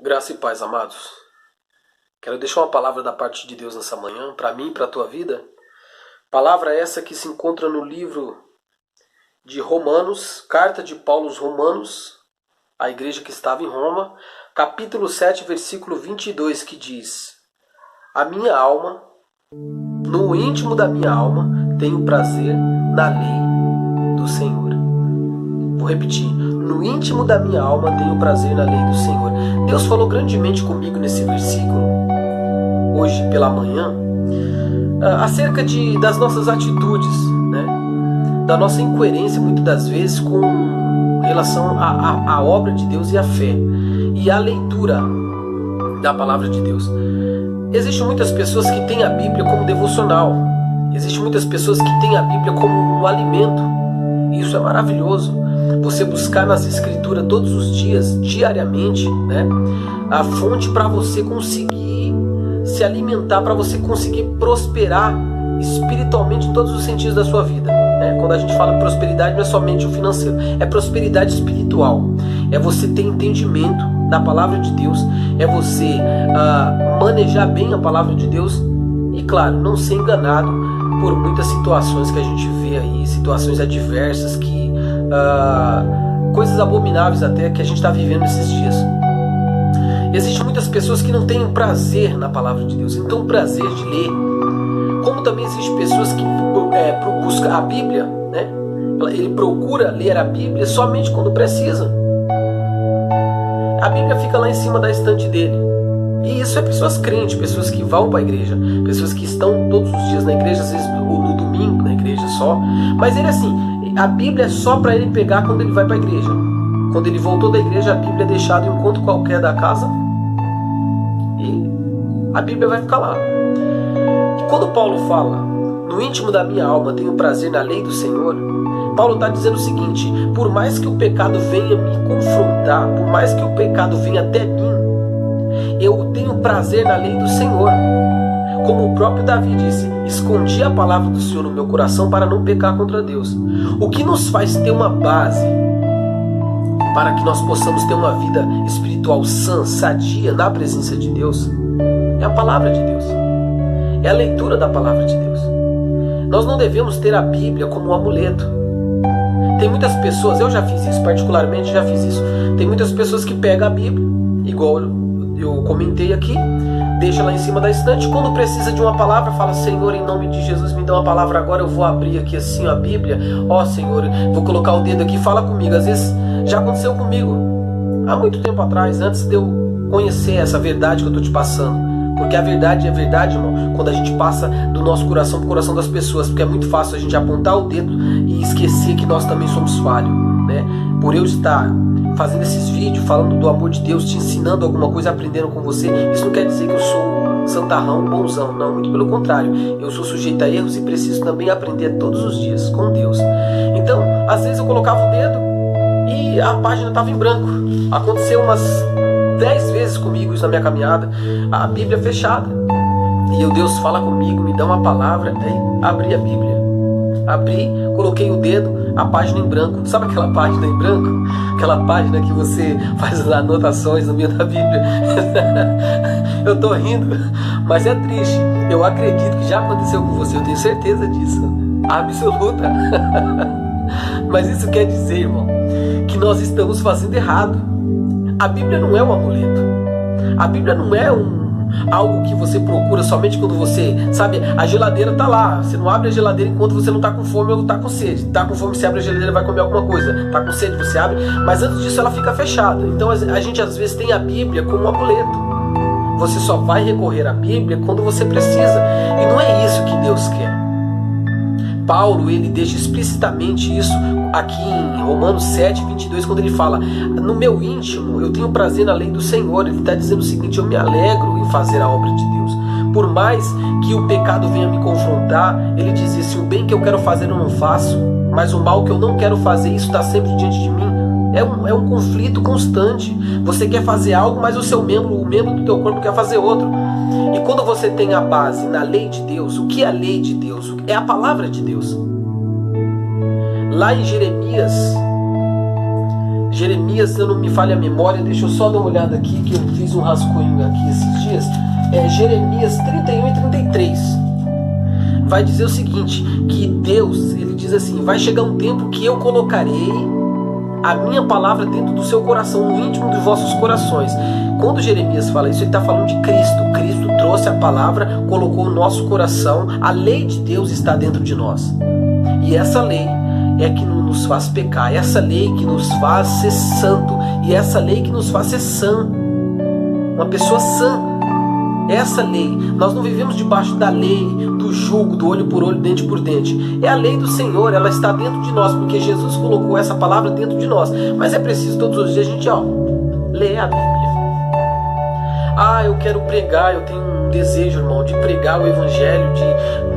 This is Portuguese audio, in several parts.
Graça e paz, amados. Quero deixar uma palavra da parte de Deus nessa manhã, para mim e para a tua vida. Palavra essa que se encontra no livro de Romanos, carta de Paulo aos Romanos, a igreja que estava em Roma, capítulo 7, versículo 22, que diz: A minha alma, no íntimo da minha alma, tenho prazer na lei do Senhor. Vou repetir. No íntimo da minha alma tenho prazer na lei do Senhor. Deus falou grandemente comigo nesse versículo, hoje pela manhã, acerca das nossas atitudes, né? Da nossa incoerência muitas das vezes com relação à obra de Deus e à fé e à leitura da palavra de Deus. Existem muitas pessoas que têm a Bíblia como devocional. Existem muitas pessoas que têm a Bíblia como um alimento. E isso é maravilhoso. Você buscar nas escrituras todos os dias, diariamente, né, a fonte para você conseguir se alimentar, para você conseguir prosperar espiritualmente em todos os sentidos da sua vida, né? Quando a gente fala prosperidade, não é somente o financeiro, é prosperidade espiritual. É você ter entendimento da palavra de Deus, é você manejar bem a palavra de Deus e, claro, não ser enganado por muitas situações que a gente vê aí, situações adversas, coisas abomináveis até que a gente está vivendo esses dias. Existem muitas pessoas que não têm prazer na palavra de Deus, então o prazer de ler. Como também existem pessoas que buscam a Bíblia, né? Ele procura ler a Bíblia somente quando precisa. A Bíblia fica lá em cima da estante dele. E isso é pessoas crentes, pessoas que vão para a igreja, pessoas que estão todos os dias na igreja, às vezes no domingo na igreja só. Mas ele a Bíblia é só para ele pegar quando ele vai para a igreja. Quando ele voltou da igreja, a Bíblia é deixada em um canto qualquer da casa e a Bíblia vai ficar lá. E quando Paulo fala, no íntimo da minha alma tenho prazer na lei do Senhor, Paulo está dizendo o seguinte: por mais que o pecado venha me confrontar, por mais que o pecado venha até mim, eu tenho prazer na lei do Senhor. Como o próprio Davi disse, escondi a palavra do Senhor no meu coração para não pecar contra Deus. O que nos faz ter uma base para que nós possamos ter uma vida espiritual sã, sadia, na presença de Deus, é a palavra de Deus. É a leitura da palavra de Deus. Nós não devemos ter a Bíblia como um amuleto. Tem muitas pessoas, eu já fiz isso, particularmente já fiz isso. Tem muitas pessoas que pegam a Bíblia, igual eu comentei aqui, deixa lá em cima da estante, quando precisa de uma palavra, fala: Senhor, em nome de Jesus, me dá uma palavra agora, eu vou abrir aqui assim a Bíblia, Senhor, vou colocar o dedo aqui, fala comigo. Às vezes já aconteceu comigo, há muito tempo atrás, antes de eu conhecer essa verdade que eu estou te passando, porque a verdade é verdade, irmão, quando a gente passa do nosso coração para o coração das pessoas, porque é muito fácil a gente apontar o dedo e esquecer que nós também somos falhos, né? Por eu estar fazendo esses vídeos, falando do amor de Deus, te ensinando alguma coisa, aprendendo com você, isso não quer dizer que eu sou santarrão, bonzão, não, muito pelo contrário, eu sou sujeito a erros e preciso também aprender todos os dias com Deus. Então, às vezes eu colocava o dedo e a página estava em branco. Aconteceu umas 10 vezes comigo isso na minha caminhada, a Bíblia fechada, e Deus fala comigo, me dá uma palavra, aí abri a Bíblia, coloquei o dedo, a página em branco. Sabe aquela página em branco? Aquela página que você faz as anotações no meio da Bíblia. Eu tô rindo, mas é triste. Eu acredito que já aconteceu com você, eu tenho certeza disso, absoluta. Mas isso quer dizer, irmão, que nós estamos fazendo errado. A Bíblia não é um amuleto. A Bíblia não é algo que você procura somente quando você, sabe, a geladeira tá lá, você não abre a geladeira enquanto você não tá com fome ou tá com sede. Tá com fome, você abre a geladeira e vai comer alguma coisa. Tá com sede, você abre, mas antes disso ela fica fechada. Então a gente às vezes tem a Bíblia como um amuleto. Você só vai recorrer à Bíblia quando você precisa, e não é isso que Deus quer. Paulo, ele deixa explicitamente isso aqui em Romanos 7, 22, quando ele fala: no meu íntimo eu tenho prazer na lei do Senhor. Ele está dizendo o seguinte: eu me alegro em fazer a obra de Deus. Por mais que o pecado venha me confrontar, ele diz: se o bem que eu quero fazer eu não faço, mas o mal que eu não quero fazer, isso está sempre diante de mim. É um conflito constante. Você quer fazer algo, mas o membro do teu corpo quer fazer outro. E quando você tem a base na lei de Deus, o que é a lei de Deus? É a palavra de Deus. Lá em Jeremias Jeremias, se eu não me falha a memória, deixa eu só dar uma olhada aqui, que eu fiz um rascunho aqui esses dias. Jeremias 31 e 33. Vai dizer o seguinte, que Deus, ele diz assim, vai chegar um tempo que eu colocarei a minha palavra dentro do seu coração, no íntimo dos vossos corações. Quando Jeremias fala isso, ele está falando de Cristo. Cristo trouxe a palavra, colocou o nosso coração, a lei de Deus está dentro de nós. E essa lei é que nos faz pecar, essa lei que nos faz ser santo, e essa lei que nos faz ser sã, uma pessoa sã. Essa lei, nós não vivemos debaixo da lei, do jugo, do olho por olho, dente por dente. É a lei do Senhor, ela está dentro de nós, porque Jesus colocou essa palavra dentro de nós. Mas é preciso todos os dias a gente, ler a Bíblia. Eu quero pregar, eu tenho um desejo, irmão, de pregar o Evangelho,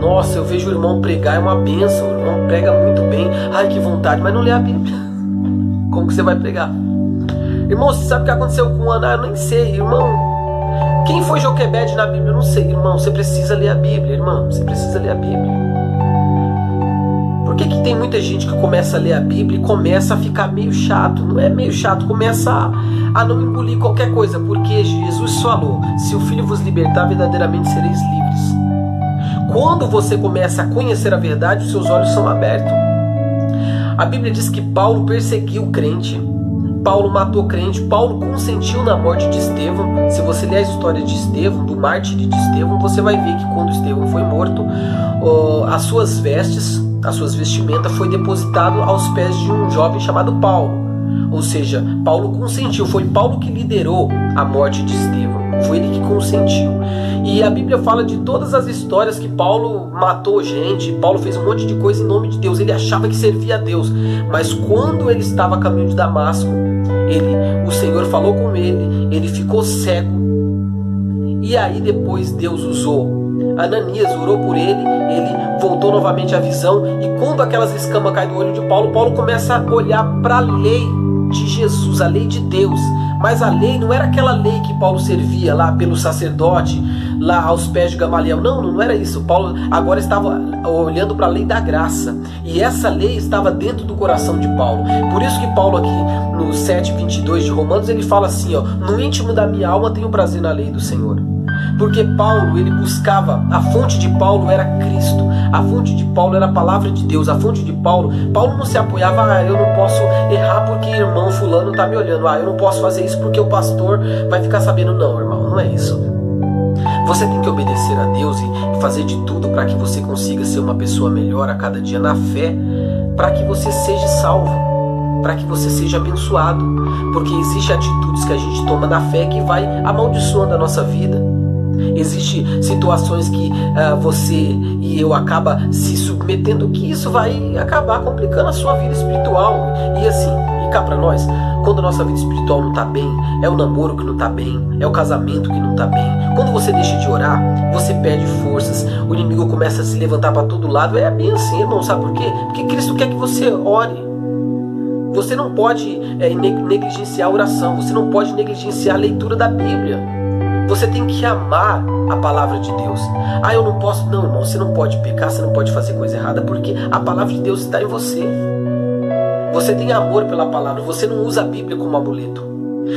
nossa, eu vejo o irmão pregar, é uma bênção, o irmão prega muito bem, que vontade, mas não lê a Bíblia. Como que você vai pregar? Irmão, você sabe o que aconteceu com Ana? Eu nem sei, irmão. Quem foi Joquebede na Bíblia? Eu não sei, irmão. Você precisa ler a Bíblia, irmão. Você precisa ler a Bíblia. Por que tem muita gente que começa a ler a Bíblia e começa a ficar meio chato? Não é meio chato, começa a não engolir qualquer coisa. Porque Jesus falou, se o Filho vos libertar, verdadeiramente sereis livres. Quando você começa a conhecer a verdade, os seus olhos são abertos. A Bíblia diz que Paulo perseguiu o crente. Paulo matou crente, Paulo consentiu na morte de Estevão. Se você ler a história de Estevão, do mártir de Estevão, você vai ver que quando Estevão foi morto, as suas vestimentas foi depositado aos pés de um jovem chamado Paulo. Ou seja, Paulo consentiu, foi Paulo que liderou a morte de Estevão, foi ele que consentiu. E a Bíblia fala de todas as histórias que Paulo matou gente, Paulo fez um monte de coisa em nome de Deus, ele achava que servia a Deus, mas quando ele estava a caminho de Damasco, o Senhor falou com ele ficou cego, e aí depois Deus usou Ananias, orou por ele voltou novamente à visão, e quando aquelas escamas caem do olho de Paulo, Paulo começa a olhar para a lei de Jesus, a lei de Deus. Mas a lei não era aquela lei que Paulo servia lá pelo sacerdote, lá aos pés de Gamaliel. Não era isso. Paulo agora estava olhando para a lei da graça. E essa lei estava dentro do coração de Paulo. Por isso que Paulo aqui no 7:22 de Romanos, ele fala assim, no íntimo da minha alma tenho prazer na lei do Senhor. Porque Paulo, ele buscava, a fonte de Paulo era Cristo, a fonte de Paulo era a palavra de Deus, a fonte de Paulo não se apoiava, eu não posso errar porque irmão fulano está me olhando, eu não posso fazer isso porque o pastor vai ficar sabendo. Não, irmão, não é isso. Você tem que obedecer a Deus e fazer de tudo para que você consiga ser uma pessoa melhor a cada dia na fé, para que você seja salvo, para que você seja abençoado, porque existem atitudes que a gente toma na fé que vai amaldiçoando a nossa vida. Existem situações que você e eu acaba se submetendo, que isso vai acabar complicando a sua vida espiritual. E assim, e cá pra nós, quando a nossa vida espiritual não tá bem, é o namoro que não tá bem, é o casamento que não tá bem. Quando você deixa de orar, você perde forças, o inimigo começa a se levantar para todo lado. É bem assim, irmão, sabe por quê? Porque Cristo quer que você ore. Você não pode negligenciar a oração, você não pode negligenciar a leitura da Bíblia. Você tem que amar a palavra de Deus. Eu não posso. Não, irmão, você não pode pecar, você não pode fazer coisa errada, porque a palavra de Deus está em você. Você tem amor pela palavra, você não usa a Bíblia como amuleto.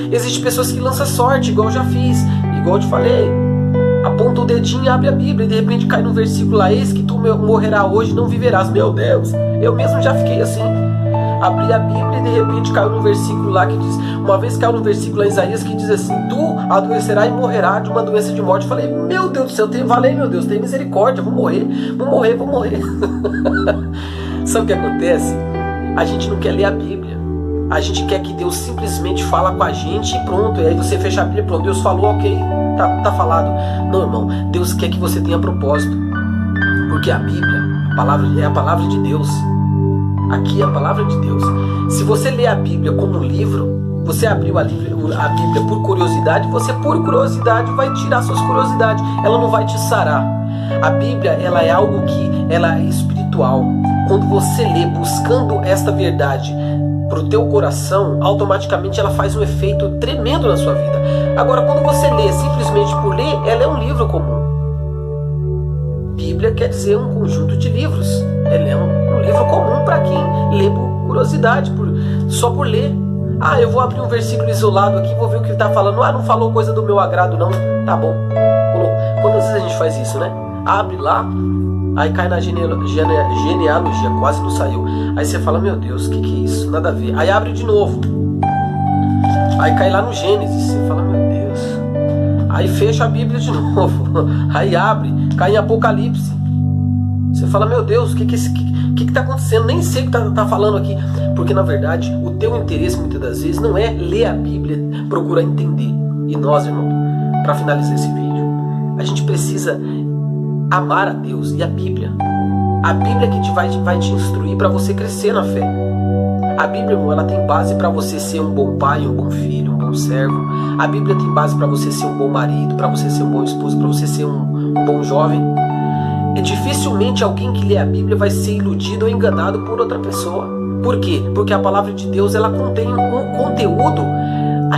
Existem pessoas que lançam sorte, igual eu já fiz, igual eu te falei. Aponta o dedinho e abre a Bíblia, e de repente cai no versículo lá, eis que tu morrerás hoje, não viverás. Meu Deus, eu mesmo já fiquei assim. Abri a Bíblia e de repente caiu no versículo lá que diz, uma vez caiu no versículo lá em Isaías que diz assim, tu adoecerás e morrerás de uma doença de morte. Eu falei, meu Deus do céu, meu Deus, tem misericórdia, vou morrer. Sabe o que acontece? A gente não quer ler a Bíblia, a gente quer que Deus simplesmente fala com a gente e pronto, e aí você fecha a Bíblia e pronto, Deus falou, ok, tá falado. Não, irmão, Deus quer que você tenha propósito, porque a Bíblia, é a palavra de Deus. Aqui é a palavra de Deus. Se você lê a Bíblia como um livro, você abriu a Bíblia por curiosidade, você por curiosidade vai tirar suas curiosidades, ela não vai te sarar. A Bíblia, ela é algo que ela é espiritual. Quando você lê buscando esta verdade para o teu coração, automaticamente ela faz um efeito tremendo na sua vida. Agora, quando você lê simplesmente por ler, ela é um livro comum. Bíblia quer dizer um conjunto de livros. Ela é um livro comum para quem lê por curiosidade, só por ler. Ah, eu vou abrir um versículo isolado aqui, vou ver o que ele está falando. Ah, não falou coisa do meu agrado não. Tá bom. Quantas vezes a gente faz isso, né? Abre lá, aí cai na genealogia, quase não saiu. Aí você fala, meu Deus, o que é isso? Nada a ver. Aí abre de novo. Aí cai lá no Gênesis, você fala, meu Deus. Aí fecha a Bíblia de novo. Aí abre, cai em Apocalipse. Você fala, meu Deus, o que está acontecendo? Nem sei o que está falando aqui. Porque na verdade, o teu interesse muitas das vezes não é ler a Bíblia, procurar entender. E nós, irmão, para finalizar esse vídeo, a gente precisa amar a Deus e a Bíblia. A Bíblia que vai te instruir para você crescer na fé. A Bíblia, irmão, ela tem base para você ser um bom pai, um bom filho, um bom servo. A Bíblia tem base para você ser um bom marido, para você ser um bom esposo, para você ser um bom jovem. E dificilmente alguém que lê a Bíblia vai ser iludido ou enganado por outra pessoa. Por quê? Porque a palavra de Deus, ela contém um conteúdo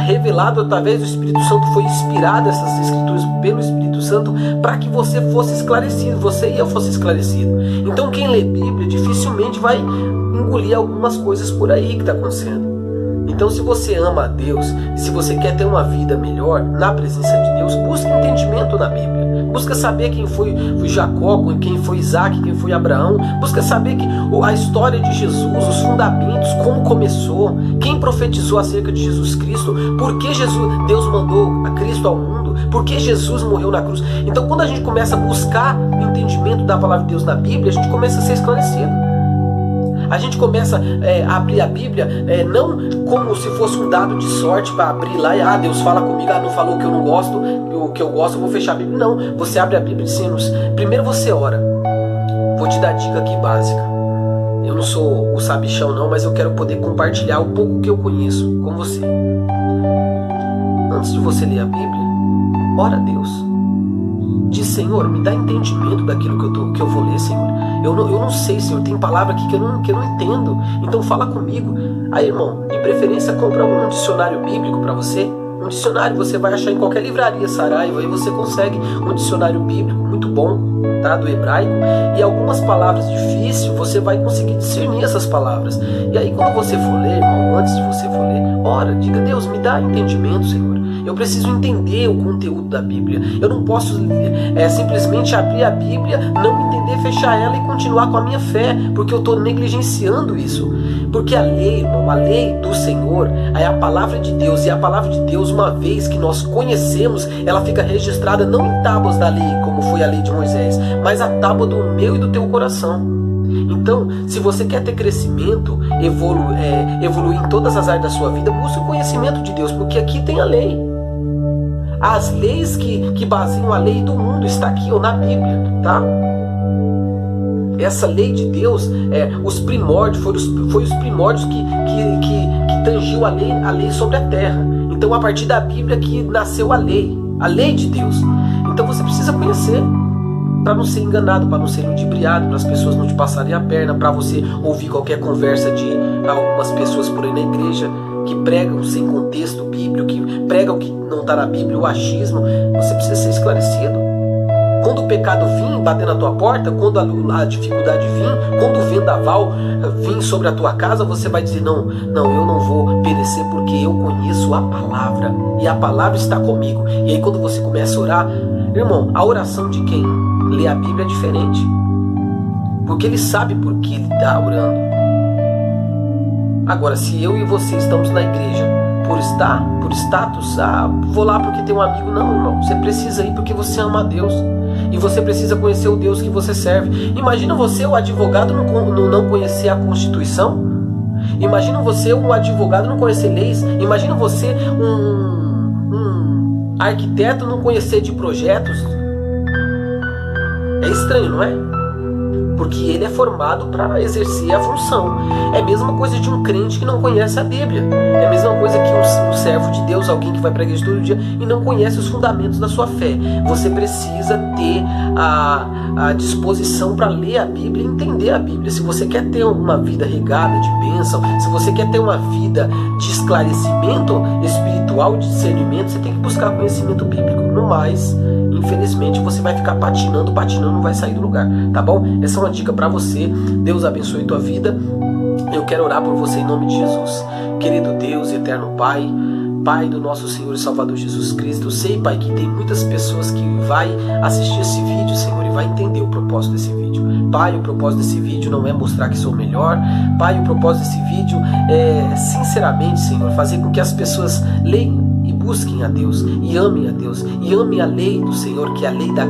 revelado através do Espírito Santo. Foi inspirada essas escrituras pelo Espírito Santo para que você fosse esclarecido, você e eu fosse esclarecido. Então quem lê Bíblia dificilmente vai engolir algumas coisas por aí que está acontecendo. Então se você ama a Deus, se você quer ter uma vida melhor na presença de Deus, busque entendimento na Bíblia. Busca saber quem foi Jacó, quem foi Isaac, quem foi Abraão. Busca saber a história de Jesus, os fundamentos, como começou, quem profetizou acerca de Jesus Cristo, por que Deus mandou a Cristo ao mundo, por que Jesus morreu na cruz. Então quando a gente começa a buscar entendimento da palavra de Deus na Bíblia, a gente começa a ser esclarecido. A gente começa a abrir a Bíblia não como se fosse um dado de sorte para abrir lá e Deus fala comigo, não falou o que eu não gosto, o que eu gosto eu vou fechar a Bíblia. Não, você abre a Bíblia dizendo, primeiro você ora. Vou te dar dica aqui básica. Eu não sou o sabichão não, mas eu quero poder compartilhar o pouco que eu conheço com você. Antes de você ler a Bíblia, ora a Deus. Diz, Senhor, me dá entendimento daquilo que eu vou ler, Senhor. Eu não sei, Senhor, tem palavra aqui que eu não entendo. Então fala comigo. Aí, irmão, de preferência, compra um dicionário bíblico para você. Um dicionário você vai achar em qualquer livraria Saraiva. Aí você consegue um dicionário bíblico muito bom, tá? Do hebraico. E algumas palavras difíceis, você vai conseguir discernir essas palavras. E aí quando você for ler, irmão, antes de você for ler, ora, diga, Deus, me dá entendimento, Senhor. Eu preciso entender o conteúdo da Bíblia. Eu não posso simplesmente abrir a Bíblia, não entender, fechar ela e continuar com a minha fé, porque eu estou negligenciando isso. Porque a lei, irmão, a lei do Senhor é a palavra de Deus. E a palavra de Deus, uma vez que nós conhecemos, ela fica registrada não em tábuas da lei, como foi a lei de Moisés, mas a tábua do meu e do teu coração. Então, se você quer ter crescimento, evoluir em todas as áreas da sua vida, busque o conhecimento de Deus, porque aqui tem a lei. As leis que baseiam a lei do mundo está aqui na Bíblia, tá? Essa lei de Deus, os primórdios, foi os primórdios que tangiu a lei sobre a terra. Então, a partir da Bíblia que nasceu a lei de Deus. Então, você precisa conhecer, para não ser enganado, para não ser ludibriado, para as pessoas não te passarem a perna, para você ouvir qualquer conversa de algumas pessoas por aí na igreja que pregam sem contexto bíblico, que pregam o que não está na Bíblia, o achismo. Você precisa ser esclarecido. Quando o pecado vir bater na tua porta, quando a dificuldade vir, quando o vendaval vir sobre a tua casa, você vai dizer, não, eu não vou perecer porque eu conheço a palavra e a palavra está comigo. E aí quando você começa a orar, irmão, a oração de quem lê a Bíblia é diferente, porque ele sabe por que ele está orando. Agora, se eu e você estamos na igreja por status, vou lá porque tem um amigo, não, irmão, você precisa ir porque você ama a Deus. E você precisa conhecer o Deus que você serve. Imagina você, o advogado, não conhecer a Constituição. Imagina você, um advogado, não conhecer leis. Imagina você, um arquiteto, não conhecer de projetos. É estranho, não é? Porque ele é formado para exercer a função. É a mesma coisa de um crente que não conhece a Bíblia. É a mesma coisa que um servo de Deus, alguém que vai para a igreja todo dia e não conhece os fundamentos da sua fé. Você precisa ter a disposição para ler a Bíblia e entender a Bíblia. Se você quer ter uma vida regada de bênção, se você quer ter uma vida de esclarecimento espiritual, de discernimento, você tem que buscar conhecimento bíblico. No mais, infelizmente, você vai ficar patinando, não vai sair do lugar, tá bom? Essa é uma dica para você. Deus abençoe tua vida. Eu quero orar por você em nome de Jesus. querido Deus e eterno Pai, Pai do nosso Senhor e Salvador Jesus Cristo, eu sei, Pai, que tem muitas pessoas que vai assistir esse vídeo, Senhor, e vai entender o propósito desse vídeo. Pai, o propósito desse vídeo não é mostrar que sou melhor. Pai, o propósito desse vídeo é, sinceramente, Senhor, fazer com que as pessoas leiam e busquem a Deus, e amem a Deus, e amem a lei do Senhor, que é a lei da